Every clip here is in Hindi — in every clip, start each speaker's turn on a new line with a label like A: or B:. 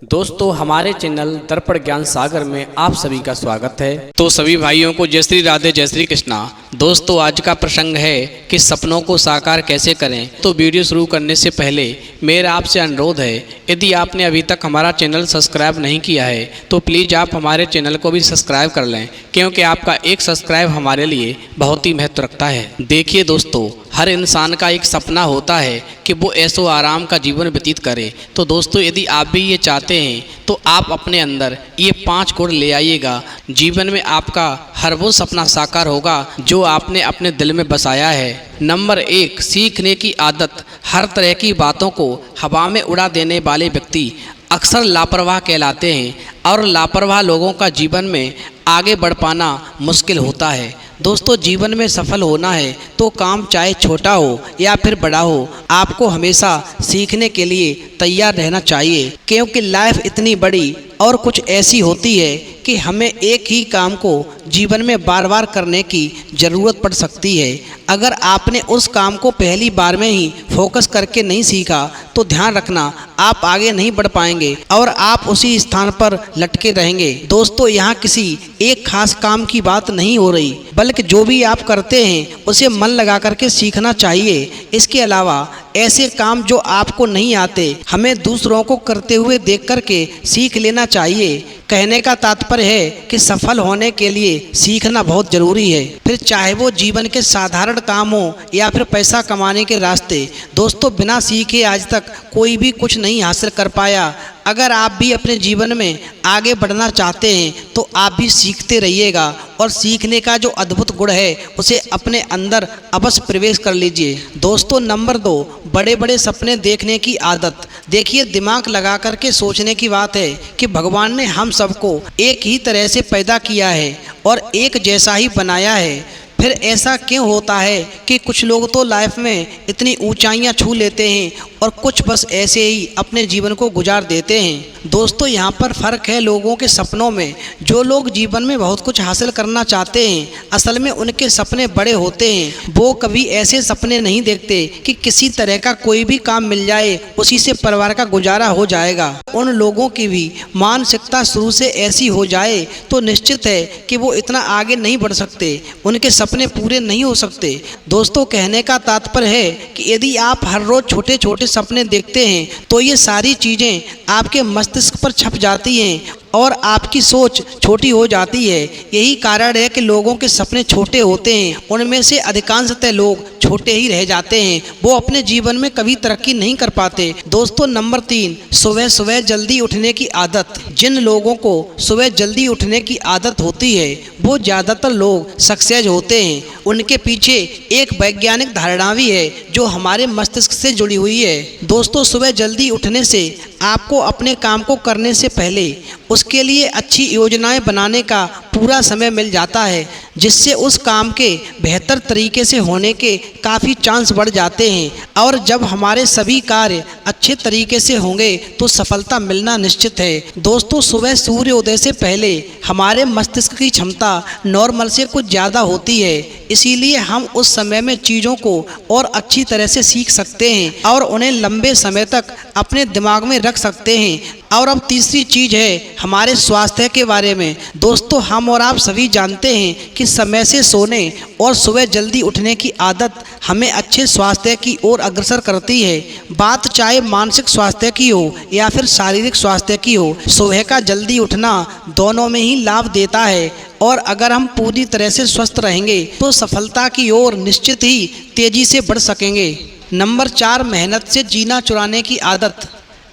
A: दोस्तों हमारे चैनल दर्पण ज्ञान सागर में आप सभी का स्वागत है। तो सभी भाइयों को जय श्री राधे जय श्री कृष्णा। दोस्तों आज का प्रसंग है कि सपनों को साकार कैसे करें। तो वीडियो शुरू करने से पहले मेरा आपसे अनुरोध है, यदि आपने अभी तक हमारा चैनल सब्सक्राइब नहीं किया है तो प्लीज़ आप हमारे चैनल को भी सब्सक्राइब कर लें, क्योंकि आपका एक सब्सक्राइब हमारे लिए बहुत ही महत्व रखता है। देखिए दोस्तों, हर इंसान का एक सपना होता है कि वो ऐशो आराम का जीवन व्यतीत करे। तो दोस्तों यदि आप भी ये चाहते हैं तो आप अपने अंदर ये 5 गुण ले आइएगा। जीवन में आपका हर वो सपना साकार होगा जो आपने अपने दिल में बसाया है। नंबर 1, सीखने की आदत। हर तरह की बातों को हवा में उड़ा देने वाले व्यक्ति अक्सर लापरवाह कहलाते हैं और लापरवाह लोगों का जीवन में आगे बढ़ पाना मुश्किल होता है। दोस्तों जीवन में सफल होना है तो काम चाहे छोटा हो या फिर बड़ा हो, आपको हमेशा सीखने के लिए तैयार रहना चाहिए, क्योंकि लाइफ इतनी बड़ी और कुछ ऐसी होती है कि हमें एक ही काम को जीवन में बार बार करने की ज़रूरत पड़ सकती है। अगर आपने उस काम को पहली बार में ही फोकस करके नहीं सीखा तो ध्यान रखना आप आगे नहीं बढ़ पाएंगे और आप उसी स्थान पर लटके रहेंगे। दोस्तों यहाँ किसी एक खास काम की बात नहीं हो रही, बल्कि जो भी आप करते हैं उसे मन लगा करके सीखना चाहिए। इसके अलावा ऐसे काम जो आपको नहीं आते हमें दूसरों को करते हुए देख करके सीख लेना चाहिए। कहने का तात्पर्य है कि सफल होने के लिए सीखना बहुत ज़रूरी है, फिर चाहे वो जीवन के साधारण काम हो या फिर पैसा कमाने के रास्ते। दोस्तों बिना सीखे आज तक कोई भी कुछ नहीं हासिल कर पाया। अगर आप भी अपने जीवन में आगे बढ़ना चाहते हैं तो आप भी सीखते रहिएगा और सीखने का जो अद्भुत गुण है उसे अपने अंदर अवश्य प्रवेश कर लीजिए। दोस्तों नंबर 2, बड़े बड़े सपने देखने की आदत। देखिए दिमाग लगा करके सोचने की बात है कि भगवान ने हम सबको एक ही तरह से पैदा किया है और एक जैसा ही बनाया है। फिर ऐसा क्यों होता है कि कुछ लोग तो लाइफ में इतनी ऊंचाइयां छू लेते हैं और कुछ बस ऐसे ही अपने जीवन को गुजार देते हैं। दोस्तों यहाँ पर फ़र्क है लोगों के सपनों में। जो लोग जीवन में बहुत कुछ हासिल करना चाहते हैं असल में उनके सपने बड़े होते हैं। वो कभी ऐसे सपने नहीं देखते कि किसी तरह का कोई भी काम मिल जाए उसी से परिवार का गुजारा हो जाएगा। उन लोगों की भी मानसिकता शुरू से ऐसी हो जाए तो निश्चित है कि वो इतना आगे नहीं बढ़ सकते, उनके सपने पूरे नहीं हो सकते। दोस्तों कहने का तात्पर्य है कि यदि आप हर रोज़ छोटे छोटे सपने देखते हैं तो ये सारी चीज़ें आपके मस्तिष्क पर छप जाती हैं और आपकी सोच छोटी हो जाती है। यही कारण है कि लोगों के सपने छोटे होते हैं, उनमें से अधिकांशतः लोग छोटे ही रह जाते हैं, वो अपने जीवन में कभी तरक्की नहीं कर पाते। दोस्तों नंबर 3, सुबह सुबह जल्दी उठने की आदत। जिन लोगों को सुबह जल्दी उठने की आदत होती है वो ज़्यादातर लोग सक्सेस होते हैं। उनके पीछे एक वैज्ञानिक धारणा भी है जो हमारे मस्तिष्क से जुड़ी हुई है। दोस्तों सुबह जल्दी उठने से आपको अपने काम को करने से पहले उसके लिए अच्छी योजनाएं बनाने का पूरा समय मिल जाता है, जिससे उस काम के बेहतर तरीके से होने के काफ़ी चांस बढ़ जाते हैं। और जब हमारे सभी कार्य अच्छे तरीके से होंगे तो सफलता मिलना निश्चित है। दोस्तों सुबह सूर्योदय से पहले हमारे मस्तिष्क की क्षमता नॉर्मल से कुछ ज़्यादा होती है, इसीलिए हम उस समय में चीज़ों को और अच्छी तरह से सीख सकते हैं और उन्हें लंबे समय तक अपने दिमाग में रख सकते हैं। और अब तीसरी चीज़ है हमारे स्वास्थ्य के बारे में। दोस्तों हम और आप सभी जानते हैं कि समय से सोने और सुबह जल्दी उठने की आदत हमें अच्छे स्वास्थ्य की ओर अग्रसर करती है। बात चाहे मानसिक स्वास्थ्य की हो या फिर शारीरिक स्वास्थ्य की हो, सुबह का जल्दी उठना दोनों में ही लाभ देता है और अगर हम पूरी तरह से स्वस्थ रहेंगे तो सफलता की ओर निश्चित ही तेज़ी से बढ़ सकेंगे। नंबर 4, मेहनत से जीना चुराने की आदत।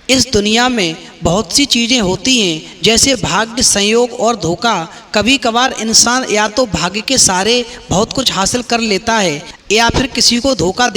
A: इस दुनिया में बहुत सी चीज़ें होती हैं जैसे भाग्य, संयोग और धोखा। कभी कभार इंसान या तो भाग्य के सहारे बहुत कुछ हासिल कर लेता है या फिर किसी को धोखा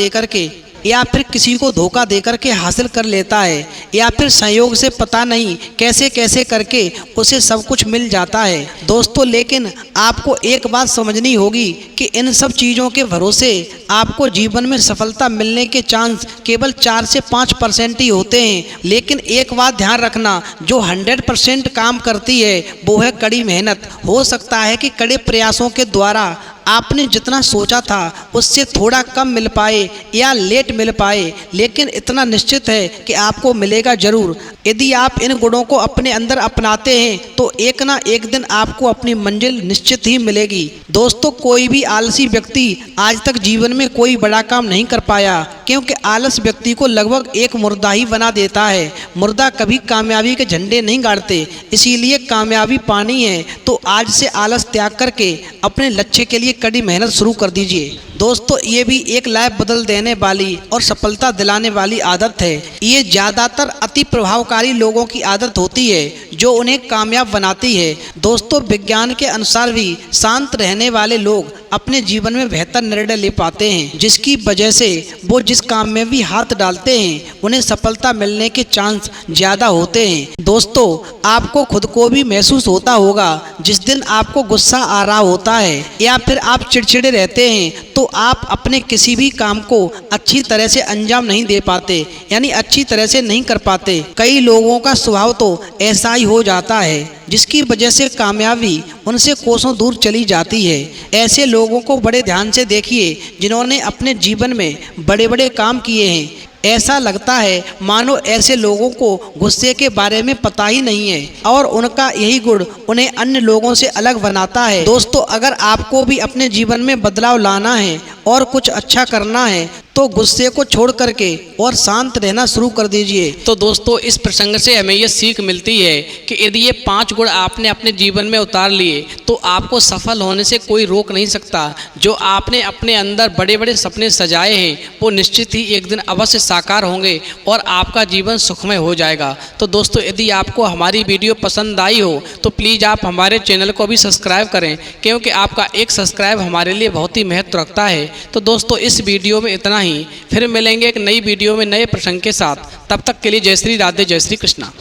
A: देकर के हासिल कर लेता है, या फिर संयोग से पता नहीं कैसे कैसे करके उसे सब कुछ मिल जाता है। दोस्तों लेकिन आपको एक बात समझनी होगी कि इन सब चीज़ों के भरोसे आपको जीवन में सफलता मिलने के चांस केवल 4 से 5% ही होते हैं। लेकिन एक बात ध्यान रखना, जो 100% काम करती है वो है कड़ी मेहनत। हो सकता है कि कड़े प्रयासों के द्वारा
B: आपने जितना सोचा था उससे थोड़ा कम मिल पाए या लेट मिल पाए, लेकिन इतना निश्चित है कि आपको मिलेगा जरूर। यदि आप इन गुणों को अपने अंदर अपनाते हैं तो एक ना एक दिन आपको अपनी मंजिल निश्चित ही मिलेगी। दोस्तों, कोई भी आलसी व्यक्ति आज तक जीवन में कोई बड़ा काम नहीं कर पाया, क्योंकि आलस व्यक्ति को लगभग एक मुर्दा ही बना देता है। मुर्दा कभी कामयाबी के झंडे नहीं गाड़ते। इसीलिए कामयाबी पानी है तो आज से आलस त्याग करके अपने लक्ष्य के लिए कड़ी मेहनत शुरू कर दीजिए। दोस्तों, ये भी एक लाइफ बदल देने वाली और सफलता दिलाने वाली आदत है। ये ज़्यादातर अति प्रभावकारी लोगों की आदत होती है जो उन्हें कामयाब बनाती है। दोस्तों, विज्ञान के अनुसार भी शांत रहने वाले लोग अपने जीवन में बेहतर निर्णय ले पाते हैं, जिसकी वजह से वो जिस काम में भी हाथ डालते हैं उन्हें सफलता मिलने के चांस ज़्यादा होते हैं। दोस्तों, आपको खुद को भी महसूस होता होगा जिस दिन आपको गुस्सा आ रहा होता है या फिर आप चिड़चिड़े रहते हैं तो आप अपने किसी भी काम को अच्छी तरह से अंजाम नहीं दे पाते, यानी अच्छी तरह से नहीं कर पाते। कई लोगों का स्वभाव तो ऐसा ही हो जाता है जिसकी वजह से कामयाबी उनसे कोसों दूर चली जाती है। ऐसे लोगों को बड़े ध्यान से देखिए जिन्होंने अपने जीवन में बड़े बड़े काम किए हैं। ऐसा लगता है मानो ऐसे लोगों को गुस्से के बारे में पता ही नहीं है और उनका यही गुण उन्हें अन्य लोगों से अलग बनाता है। दोस्तों, अगर आपको भी अपने जीवन में बदलाव लाना है और कुछ अच्छा करना है तो गुस्से को छोड़ करके और शांत रहना शुरू कर दीजिए।
A: तो दोस्तों, इस प्रसंग से हमें यह सीख मिलती है कि यदि ये 5 गुण आपने अपने जीवन में उतार लिए तो आपको सफल होने से कोई रोक नहीं सकता। जो आपने अपने अंदर बड़े बड़े सपने सजाए हैं वो निश्चित ही एक दिन अवश्य साकार होंगे और आपका जीवन सुखमय हो जाएगा। तो दोस्तों, यदि आपको हमारी वीडियो पसंद आई हो तो प्लीज़ आप हमारे चैनल को भी सब्सक्राइब करें, क्योंकि आपका एक सब्सक्राइब हमारे लिए बहुत ही महत्व रखता है। तो दोस्तों, इस वीडियो में इतना ही। फिर मिलेंगे एक नई वीडियो में नए प्रसंग के साथ। तब तक के लिए जय श्री राधे, जय श्री कृष्णा।